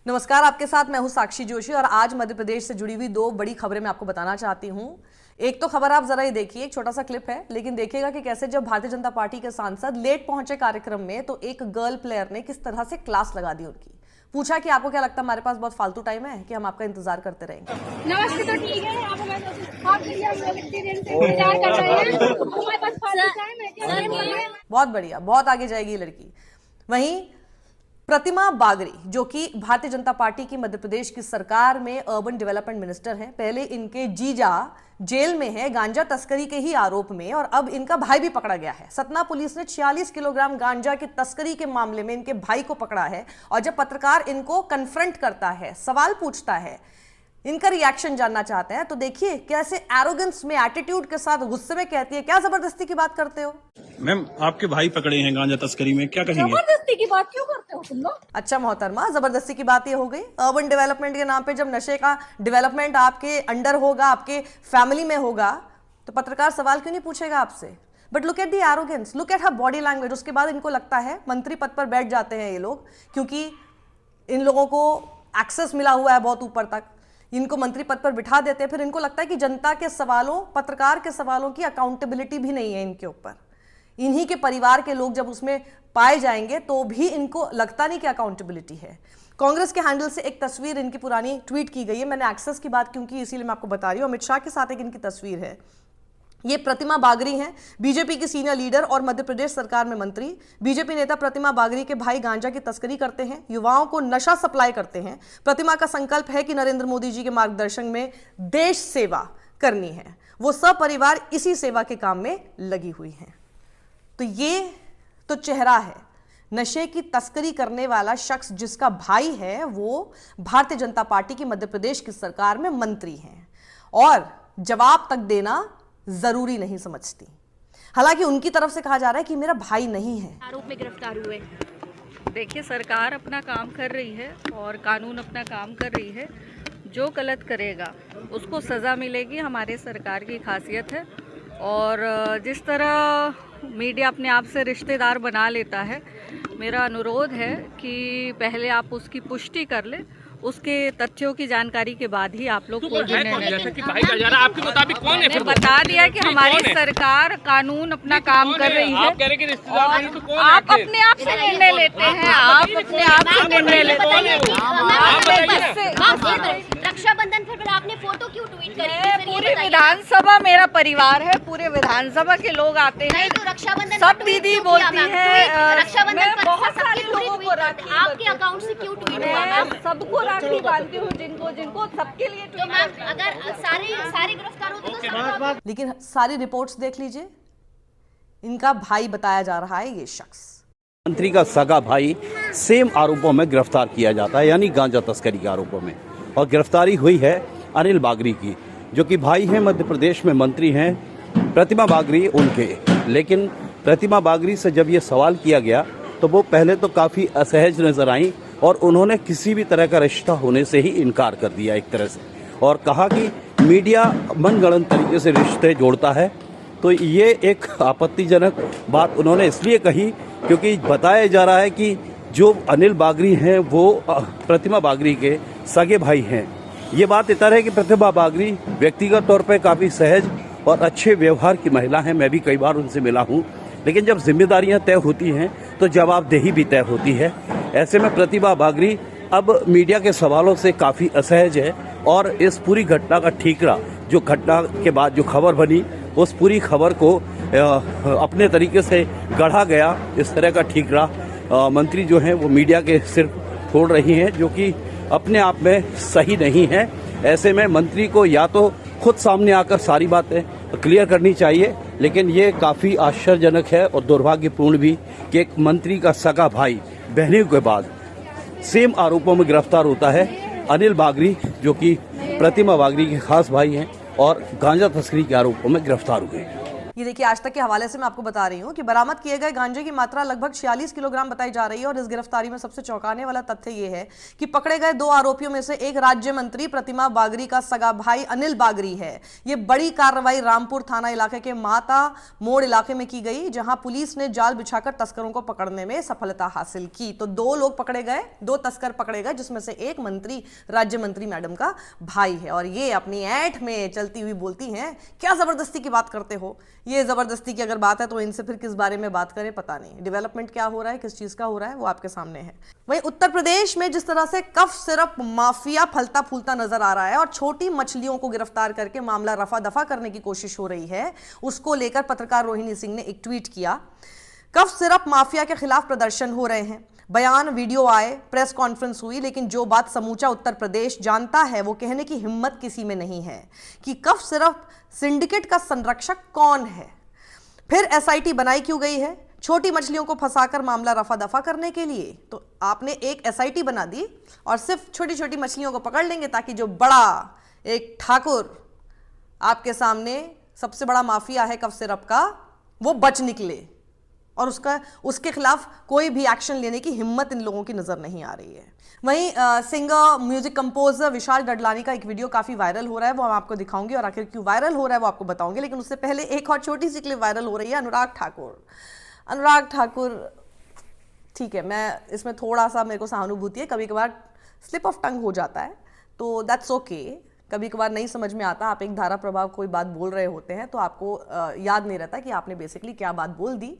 नमस्कार, आपके साथ मैं हूं साक्षी जोशी और आज मध्य प्रदेश से जुड़ी हुई दो बड़ी खबरें मैं आपको बताना चाहती हूं। एक तो खबर आप जरा ये देखिए, एक छोटा सा क्लिप है, लेकिन देखिएगा कि कैसे जब भारतीय जनता पार्टी के सांसद लेट पहुंचे कार्यक्रम में तो एक गर्ल प्लेयर ने किस तरह से क्लास लगा दी उनकी। पूछा कि आपको क्या लगता है हमारे पास बहुत फालतू टाइम है कि हम आपका इंतजार करते रहेंगे। नमस्ते, तो ठीक है, आप इंतजार कर रहे हैं, हमारे पास फालतू टाइम है क्या? बहुत बढ़िया, बहुत आगे जाएगी ये लड़की। वहीं प्रतिमा बागरी, जो कि भारतीय जनता पार्टी की मध्य प्रदेश की सरकार में अर्बन डेवलपमेंट मिनिस्टर हैं, पहले इनके जीजा जेल में है गांजा तस्करी के ही आरोप में और अब इनका भाई भी पकड़ा गया है। सतना पुलिस ने 46 किलोग्राम गांजा की तस्करी के मामले में इनके भाई को पकड़ा है और जब पत्रकार इनको कन्फ्रंट करता है, सवाल पूछता है, इनका रिएक्शन जानना चाहते हैं, तो देखिए कैसे एरोगेंस में, एटीट्यूड के साथ गुस्से में कहती है, क्या जबरदस्ती की बात करते हो? मैम, आपके भाई पकड़े हैं गांजा तस्करी में, क्या कहेंगे? जबरदस्ती की बात क्यों करते हो तुम लोग? अच्छा मोहतरमा, जबरदस्ती की बात ये हो गई। अर्बन डेवलपमेंट के नाम पे जब नशे का डेवलपमेंट आपके अंडर होगा, आपके फैमिली में होगा, तो पत्रकार सवाल क्यों नहीं पूछेगा आपसे? But look at the arrogance, look at her body language. उसके बाद इनको लगता है मंत्री पद पर बैठ जाते हैं ये लोग, क्योंकि इन लोगों को एक्सेस मिला हुआ है बहुत ऊपर तक, इनको मंत्री पद पर बिठा देते हैं। फिर इनको लगता है कि जनता के सवालों, पत्रकार के सवालों की अकाउंटेबिलिटी भी नहीं है इनके ऊपर। इन्हीं के परिवार के लोग जब उसमें पाए जाएंगे तो भी इनको लगता नहीं कि अकाउंटेबिलिटी है। कांग्रेस के हैंडल से एक तस्वीर इनकी पुरानी ट्वीट की गई है। मैंने एक्सेस की बात क्यों की, इसीलिए मैं आपको बता रही हूँ। अमित शाह के साथ एक इनकी तस्वीर है। ये प्रतिमा बागरी हैं, बीजेपी की सीनियर लीडर और मध्य प्रदेश सरकार में मंत्री। बीजेपी नेता प्रतिमा बागरी के भाई गांजा की तस्करी करते हैं, युवाओं को नशा सप्लाई करते हैं। प्रतिमा का संकल्प है कि नरेंद्र मोदी जी के मार्गदर्शन में देश सेवा करनी है। वो सपरिवार इसी सेवा के काम में लगी हुई हैं। तो ये तो चेहरा है नशे की तस्करी करने वाला शख्स, जिसका भाई है वो भारतीय जनता पार्टी की मध्य प्रदेश की सरकार में मंत्री हैं और जवाब तक देना जरूरी नहीं समझती। हालांकि उनकी तरफ से कहा जा रहा है कि मेरा भाई नहीं है। आरोप में गिरफ्तार हुए। देखिए, सरकार अपना काम कर रही है और कानून अपना काम कर रही है। जो गलत करेगा उसको सज़ा मिलेगी, हमारे सरकार की खासियत है। और जिस तरह मीडिया अपने आप से रिश्तेदार बना लेता है, मेरा अनुरोध है कि पहले आप उसकी पुष्टि कर लें, उसके तथ्यों की जानकारी के बाद ही आप लोग को जैसा कि भाई का जा रहा है, आपके मुताबिक कौन है? बता दिया कि हमारी सरकार कानून अपना काम कर रही है। आप कह रहे हैं कि रिश्तेदार नहीं, तो कौन है? आप अपने आप से निर्णय लेते हैं, आप अपने आप से निर्णय लेते हैं। रक्षाबंधन फिर आपने फोटो क्यों ट्वीट करी? पूरी विधानसभा मेरा परिवार है, पूरे विधानसभा के लोग आते हैं। तो रक्षाबंधन सब दीदी बोलती है, रक्षाबंधन बहुत सारे लोगों को राखी, आपके अकाउंट से क्यों ट्वीट हुआ? मैं सबको राखी बांधती हूँ, जिनको सबके लिए तो मैम, अगर सारे गिरफ्तार होते तो लेकिन सारी रिपोर्ट्स देख लीजिए, इनका भाई बताया जा रहा है ये शख्स। मंत्री का सगा भाई सेम आरोपों में गिरफ्तार किया जाता है, यानी गांजा तस्करी के आरोपों में। और गिरफ्तारी हुई है अनिल बागरी की, जो कि भाई हैं, मध्य प्रदेश में मंत्री हैं। प्रतिमा बागरी उनके, लेकिन प्रतिमा बागरी से जब ये सवाल किया गया तो वो पहले तो काफ़ी असहज नजर आई और उन्होंने किसी भी तरह का रिश्ता होने से ही इनकार कर दिया एक तरह से, और कहा कि मीडिया मनगढ़ंत तरीके से रिश्ते जोड़ता है। तो ये एक आपत्तिजनक बात उन्होंने इसलिए कही क्योंकि बताया जा रहा है कि जो अनिल बागरी हैं वो प्रतिमा बागरी के सगे भाई हैं। ये बात इतर है कि प्रतिमा बागरी व्यक्तिगत तौर पर काफ़ी सहज और अच्छे व्यवहार की महिला हैं। मैं भी कई बार उनसे मिला हूँ, लेकिन जब जिम्मेदारियां तय होती हैं तो जवाबदेही भी तय होती है। ऐसे में प्रतिभा बागरी अब मीडिया के सवालों से काफ़ी असहज है और इस पूरी घटना का ठीकरा, जो घटना के बाद जो खबर बनी, उस पूरी खबर को अपने तरीके से गढ़ा गया, इस तरह का ठीकरा मंत्री जो हैं वो मीडिया के सिर छोड़ रही हैं, जो कि अपने आप में सही नहीं है। ऐसे में मंत्री को या तो खुद सामने आकर सारी बातें क्लियर करनी चाहिए, लेकिन ये काफ़ी आश्चर्यजनक है और दुर्भाग्यपूर्ण भी कि एक मंत्री का सगा भाई बहनों के बाद सेम आरोपों में गिरफ्तार होता है। अनिल बागरी, जो कि प्रतिमा बागरी के खास भाई हैं और गांजा तस्करी के आरोपों में गिरफ्तार हुए हैं। ये देखिए, आज तक के हवाले से मैं आपको बता रही हूँ कि बरामद किए गए गांजे की मात्रा लगभग 46 किलोग्राम बताई जा रही है। और इस गिरफ्तारी में सबसे चौंकाने वाला तथ्य ये है कि पकड़े गए 2 आरोपियों में से एक राज्य मंत्री प्रतिमा बागरी का सगा भाई अनिल बागरी है। ये बड़ी कार्रवाई रामपुर थाना इलाके के माता मोड़ इलाके में की गई, जहां पुलिस ने जाल बिछाकर तस्करों को पकड़ने में सफलता हासिल की। तो 2 लोग पकड़े गए, 2 तस्कर पकड़े गए, जिसमें से एक मंत्री, राज्य मंत्री मैडम का भाई है। और ये अपनी ऐंठ में चलती हुई बोलती हैं, क्या जबरदस्ती की बात करते हो। ये जबरदस्ती की अगर बात है तो इनसे फिर किस बारे में बात करें, पता नहीं। डेवलपमेंट क्या हो रहा है, किस चीज का हो रहा है, वो आपके सामने है। वहीं उत्तर प्रदेश में जिस तरह से कफ सिरप माफिया फलता फूलता नजर आ रहा है और छोटी मछलियों को गिरफ्तार करके मामला रफा दफा करने की कोशिश हो रही है, उसको लेकर पत्रकार रोहिणी सिंह ने एक ट्वीट किया। कफ सिरप माफिया के खिलाफ प्रदर्शन हो रहे हैं, बयान, वीडियो आए, प्रेस कॉन्फ्रेंस हुई, लेकिन जो बात समूचा उत्तर प्रदेश जानता है वो कहने की हिम्मत किसी में नहीं है कि कफ सिरप सिंडिकेट का संरक्षक कौन है। फिर एसआईटी बनाई क्यों गई है? छोटी मछलियों को फंसाकर मामला रफा दफा करने के लिए। तो आपने एक एसआईटी बना दी और सिर्फ छोटी छोटी मछलियों को पकड़ लेंगे ताकि जो बड़ा एक ठाकुर आपके सामने सबसे बड़ा माफिया है कफ सिरप का, वो बच निकले। और उसके खिलाफ कोई भी एक्शन लेने की हिम्मत इन लोगों की नजर नहीं आ रही है। वहीं सिंगर, म्यूजिक कंपोजर विशाल डडलानी का एक वीडियो काफी वायरल हो रहा है, वो मैं आपको दिखाऊंगी और आखिर क्यों वायरल हो रहा है वो आपको बताऊंगी। लेकिन उससे पहले एक और छोटी सी क्लिप वायरल हो रही है। अनुराग ठाकुर, ठीक है, मैं इसमें थोड़ा सा मेरे को सहानुभूति है, कभी कभार स्लिप ऑफ टंग हो जाता है, तो दैट्स ओके। कभी कभार नहीं समझ में आता, आप एक धारा प्रभाव कोई बात बोल रहे होते हैं तो आपको याद नहीं रहता कि आपने बेसिकली क्या बात बोल दी।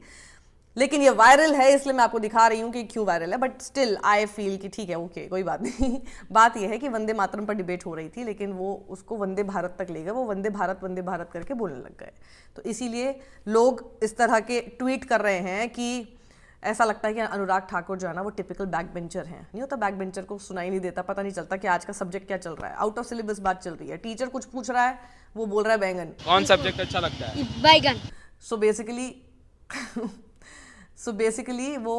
लेकिन ये वायरल है इसलिए मैं आपको दिखा रही हूँ कि क्यों वायरल है। बट स्टिल आई फील कि ठीक है, ओके, कोई बात नहीं। बात यह है कि वंदे मातरम पर डिबेट हो रही थी, लेकिन वो उसको वंदे भारत तक ले गए, वो वंदे भारत करके बोलने लग गए। तो इसीलिए लोग इस तरह के ट्वीट कर रहे हैं कि ऐसा लगता है कि अनुराग ठाकुर जो है ना वो टिपिकल बैक बेंचर हैं। नहीं होता, बैक बेंचर को सुनाई नहीं देता, पता नहीं चलता कि आज का सब्जेक्ट क्या चल रहा है। आउट ऑफ सिलेबस बात चल रही है, टीचर कुछ पूछ रहा है, वो बोल रहा है बैंगन। कौन सब्जेक्ट अच्छा लगता है? बैगन। सो बेसिकली वो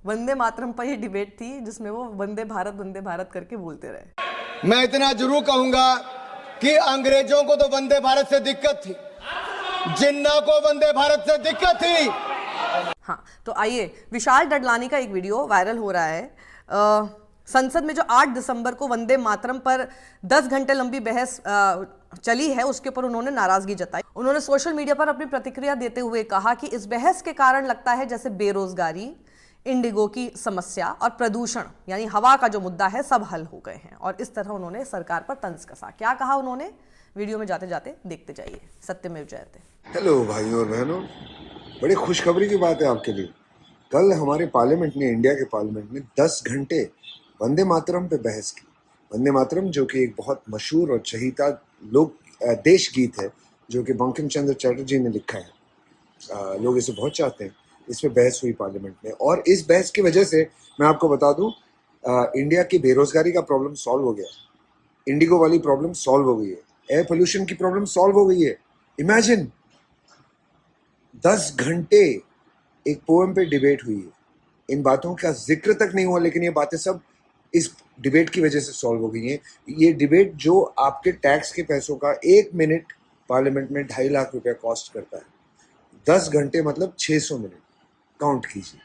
वंदे मातरम पर ही डिबेट थी, जिसमें वो वंदे भारत करके बोलते रहे। मैं इतना जरूर कहूंगा कि अंग्रेजों को तो वंदे भारत से दिक्कत थी, जिन्ना को वंदे भारत से दिक्कत थी। हाँ, तो आइए, विशाल डडलानी का एक वीडियो वायरल हो रहा है। संसद में जो 8 दिसंबर को वंदे मातरम पर 10 घंटे लंबी बहस चली है, उसके ऊपर उन्होंने नाराजगी जताई। उन्होंने सोशल मीडिया पर अपनी प्रतिक्रिया देते हुए कहा कि इस बहस के कारण लगता है जैसे बेरोजगारी, इंडिगो की समस्या और प्रदूषण यानी हवा का जो मुद्दा है सब हल हो गए हैं। और इस तरह उन्होंने सरकार पर तंज कसा। क्या कहा उन्होंने, वीडियो में जाते जाते देखते जाइए। सत्यमेव जयते। हेलो भाइयों और बहनों, बड़ी खुशखबरी की बात है आपके लिए। कल हमारे पार्लियामेंट ने, इंडिया के पार्लियामेंट ने 10 घंटे वंदे मातरम पे बहस की। वंदे मातरम जो कि एक बहुत मशहूर और चहीता देश गीत है, जो कि बंकिम चंद्र चटर्जी ने लिखा है। लोग इसे बहुत चाहते हैं। इस पे बहस हुई पार्लियामेंट में, और इस बहस की वजह से मैं आपको बता दूं, इंडिया की बेरोजगारी का प्रॉब्लम सॉल्व हो गया, इंडिगो वाली प्रॉब्लम सॉल्व हो गई है, एयर पोल्यूशन की प्रॉब्लम सॉल्व हो गई है। इमेजिन 10 घंटे एक पोएम पे डिबेट हुई है। इन बातों का जिक्र तक नहीं हुआ, लेकिन ये बातें सब इस डिबेट की वजह से सॉल्व हो गई हैं। ये डिबेट जो आपके टैक्स के पैसों का 1 मिनट पार्लियामेंट में 2.5 लाख रुपया कॉस्ट करता है, 10 घंटे मतलब 600 मिनट, काउंट कीजिए।